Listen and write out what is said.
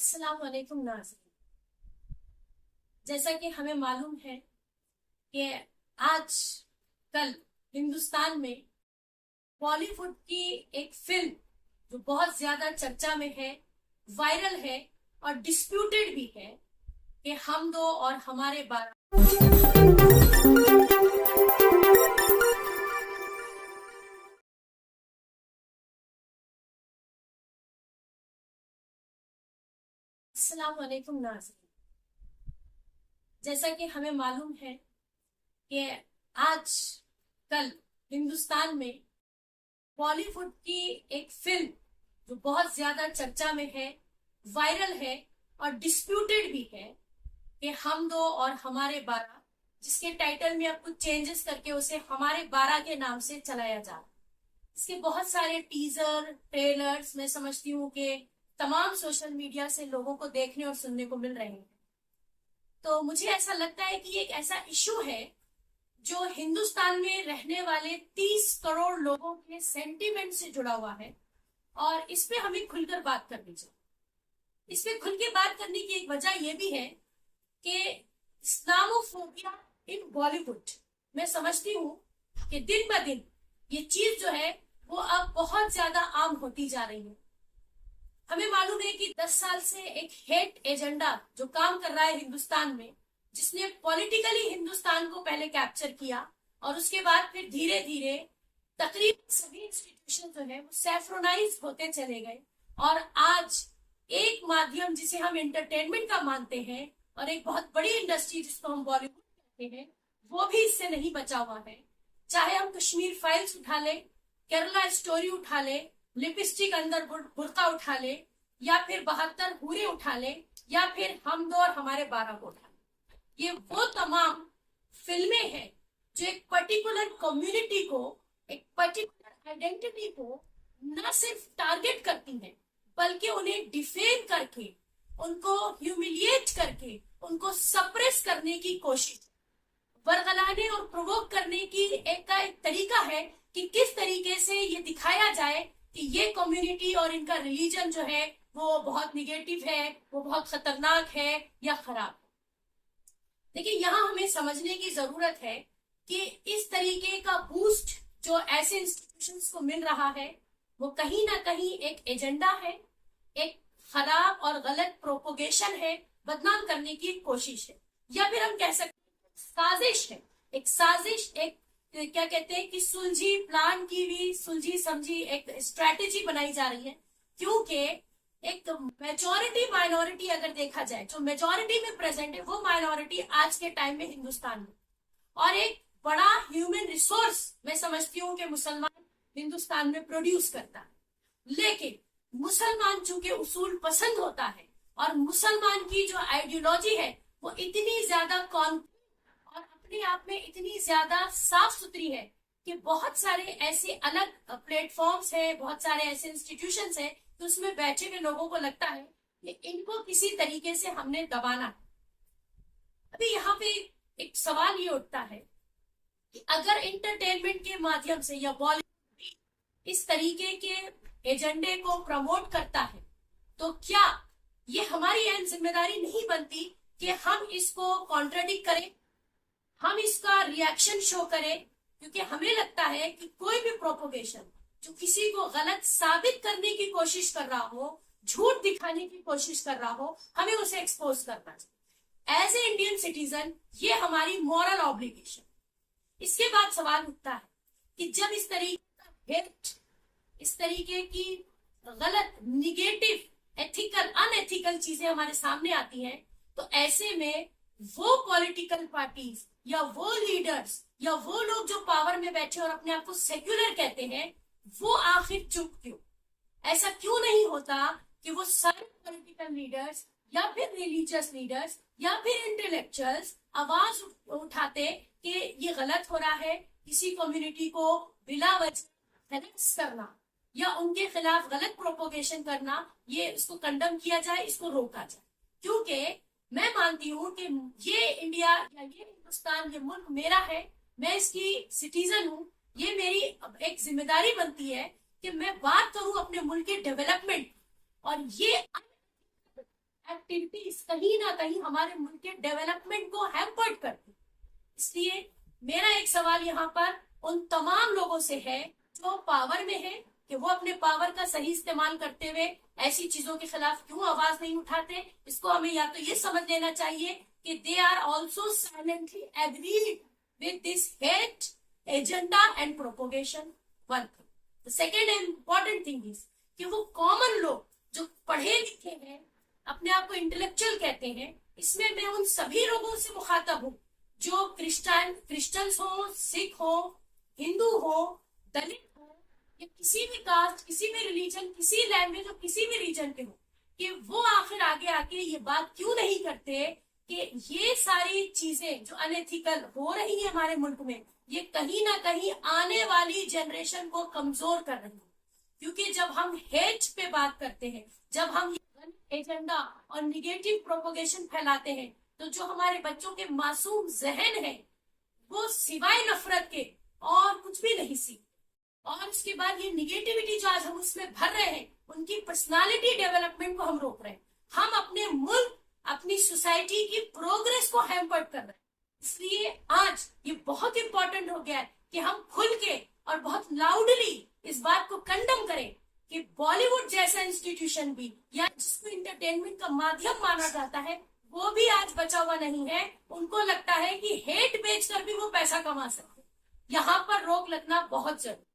अस्सलाम वालेकुम नाज़रीन। जैसा कि हमें मालूम है कि आज कल हिंदुस्तान में बॉलीवुड की एक फिल्म जो बहुत ज्यादा चर्चा में है, वायरल है और डिस्प्यूटेड भी है कि हम दो और हमारे 12। अस्सलाम वालेकुम नाज़रीन। जैसा कि हमें मालूम है कि आज कल हिंदुस्तान में बॉलीवुड की एक फिल्म जो बहुत ज्यादा चर्चा में है, वायरल है और डिस्प्यूटेड भी है कि हम दो और हमारे 12, जिसके टाइटल में अब कुछ चेंजेस करके उसे हमारे 12 के नाम से चलाया जा रहा है। इसके बहुत सारे टीजर ट्रेलर्स मैं समझती हूँ कि तमाम सोशल मीडिया से लोगों को देखने और सुनने को मिल रहे हैं। तो मुझे ऐसा लगता है कि एक ऐसा इशू है जो हिंदुस्तान में रहने वाले 30 करोड़ लोगों के सेंटीमेंट से जुड़ा हुआ है और इस पे हमें खुलकर बात करनी चाहिए। इस पे खुल के बात करने की एक वजह यह भी है कि इस्लामोफोबिया इन बॉलीवुड, मैं समझती हूँ कि दिन ब दिन ये चीज जो है वो अब बहुत ज्यादा आम होती जा रही है। हमें मालूम है कि 10 साल से एक हेट एजेंडा जो काम कर रहा है हिंदुस्तान में, जिसने पॉलिटिकली हिंदुस्तान को पहले कैप्चर किया और उसके बाद फिर धीरे धीरे तकरीबन सभी इंस्टीट्यूशन जो है वो सैफ्रोनाइज होते चले गए और आज एक माध्यम जिसे हम एंटरटेनमेंट का मानते हैं और एक बहुत बड़ी इंडस्ट्री जिसको हम बॉलीवुड कहते हैं, वो भी इससे नहीं बचा हुआ है। चाहे हम कश्मीर फाइल्स उठा ले, केरला स्टोरी उठा ले, लिपस्टिक अंदर बुर्का उठा ले, या फिर 72 हूरे उठा ले, या फिर हम दो और हमारे 12 को उठा ले। ये वो तमाम फिल्में हैं जो एक पर्टिकुलर कम्युनिटी को, एक पर्टिकुलर आइडेंटिटी को न सिर्फ टारगेट करती हैं बल्कि उन्हें डिफेम करके, उनको ह्यूमिलिएट करके, उनको सप्रेस करने की कोशिश, बरगलाने और प्रोवोक करने की एक तरीका है कि किस तरीके से ये दिखाया जाए कि ये कम्युनिटी और इनका रिलीजन जो है वो बहुत निगेटिव है, वो बहुत खतरनाक है या खराब है। देखिए, यहाँ हमें समझने की जरूरत है कि इस तरीके का बूस्ट जो ऐसे इंस्टीट्यूशंस को मिल रहा है वो कहीं ना कहीं एक एजेंडा है, एक खराब और गलत प्रोपोगेशन है, बदनाम करने की कोशिश है, या फिर हम कह सकते हैं साजिश है। एक साजिश, एक क्या कहते हैं कि सुलझी प्लान की हुई, सुलझी समझी एक स्ट्रैटेजी बनाई जा रही है। क्योंकि एक मेजॉरिटी माइनॉरिटी अगर देखा जाए, जो मेजॉरिटी में प्रेजेंट है वो माइनॉरिटी आज के टाइम में हिंदुस्तान में, और एक बड़ा ह्यूमन रिसोर्स मैं समझती हूँ कि मुसलमान हिंदुस्तान में प्रोड्यूस करता है। लेकिन मुसलमान चूंकि उसूल पसंद होता है और मुसलमान की जो आइडियोलॉजी है वो इतनी ज्यादा और अपने आप में इतनी ज्यादा साफ सुथरी है कि बहुत सारे ऐसे अलग प्लेटफॉर्म्स है, बहुत सारे ऐसे इंस्टीट्यूशंस है कि उसमें बैठे हुए लोगों को लगता है कि इनको किसी तरीके से हमने दबाना है। अभी यहाँ पे एक सवाल ये उठता है कि अगर एंटरटेनमेंट के माध्यम से या बॉलीवुड भी इस तरीके के एजेंडे को प्रमोट करता है तो क्या ये हमारी अहम जिम्मेदारी नहीं बनती कि हम इसको कॉन्ट्राडिक्ट करें, हम इसका रिएक्शन शो करें? क्योंकि हमें लगता है कि कोई भी प्रोपोगेशन जो किसी को गलत साबित करने की कोशिश कर रहा हो, झूठ दिखाने की कोशिश कर रहा हो, हमें उसे एक्सपोज करना चाहिए। एज ए इंडियन सिटीजन ये हमारी मॉरल ऑब्लिगेशन। इसके बाद सवाल उठता है कि जब इस तरीके का हेट, इस तरीके की गलत, निगेटिव, एथिकल, अनएथिकल चीजें हमारे सामने आती हैं, तो ऐसे में वो पॉलिटिकल पार्टीज या वो लीडर्स या वो लोग जो पावर में बैठे और अपने आप को सेक्युलर कहते हैं, वो आखिर चुप क्यों? ऐसा क्यों नहीं होता कि वो सारे पॉलिटिकल लीडर्स या फिर रिलीजियस लीडर्स या फिर इंटेलेक्चुअल्स आवाज उठाते कि ये गलत हो रहा है, किसी कम्युनिटी को बिला वजह हेरेस करना या उनके खिलाफ गलत प्रोपोगेशन करना, ये इसको कंडम किया जाए, इसको रोका जाए। क्योंकि मैं मानती हूँ कि ये इंडिया या ये हिंदुस्तान, ये मुल्क मेरा है, मैं इसकी सिटीजन हूँ। ये मेरी एक जिम्मेदारी बनती है कि मैं बात करूं अपने मुल्क के डेवलपमेंट, और ये एक्टिविटीज कहीं ना कहीं हमारे मुल्क के डेवलपमेंट को हैम्पर्ड करती है। इसलिए मेरा एक सवाल यहाँ पर उन तमाम लोगों से है जो पावर में है कि वो अपने पावर का सही इस्तेमाल करते हुए ऐसी चीजों के खिलाफ क्यों आवाज नहीं उठाते। इसको हमें या तो ये समझ लेना चाहिए कि they are also silently agreed with this hate agenda and propagation. One thing. The second important thing is कि वो कॉमन लोग जो पढ़े लिखे हैं, अपने आप को इंटेलेक्चुअल कहते हैं, इसमें मैं उन सभी लोगों से मुखातब हूँ जो क्रिश्चियंस हो, सिख हो, हिंदू हो, दलित हो, या किसी भी कास्ट, किसी भी रिलीजन, किसी लैंग्वेज और किसी भी रीजन के हो, कि वो आखिर आगे आके ये बात क्यों नहीं करते कि ये सारी चीजें जो अनएथिकल हो रही है हमारे मुल्क में, ये कहीं ना कहीं आने वाली जनरेशन को कमजोर कर रही है। क्योंकि जब हम हेट पे बात करते हैं, जब हम एजेंडा और निगेटिव प्रोपोगेशन फैलाते हैं, तो जो हमारे बच्चों के मासूम जहन है वो सिवाय नफरत के और कुछ भी नहीं सीखते। और उसके बाद ये निगेटिविटी जो आज हम उसमें भर रहे हैं, उनकी पर्सनालिटी डेवलपमेंट को हम रोक रहे हैं। हम अपने मुल्क, अपनी सोसाइटी की प्रोग्रेस को हैम्पर्ड कर रहे हैं। इसलिए आज ये बहुत इंपॉर्टेंट हो गया है कि हम खुल के और बहुत लाउडली इस बात को कंडम करें कि बॉलीवुड जैसा इंस्टीट्यूशन भी, या जिसको इंटरटेनमेंट का माध्यम माना जाता है, वो भी आज बचा हुआ नहीं है। उनको लगता है कि हेट बेचकर भी वो पैसा कमा सकते। यहाँ पर रोक लगना बहुत जरूरी।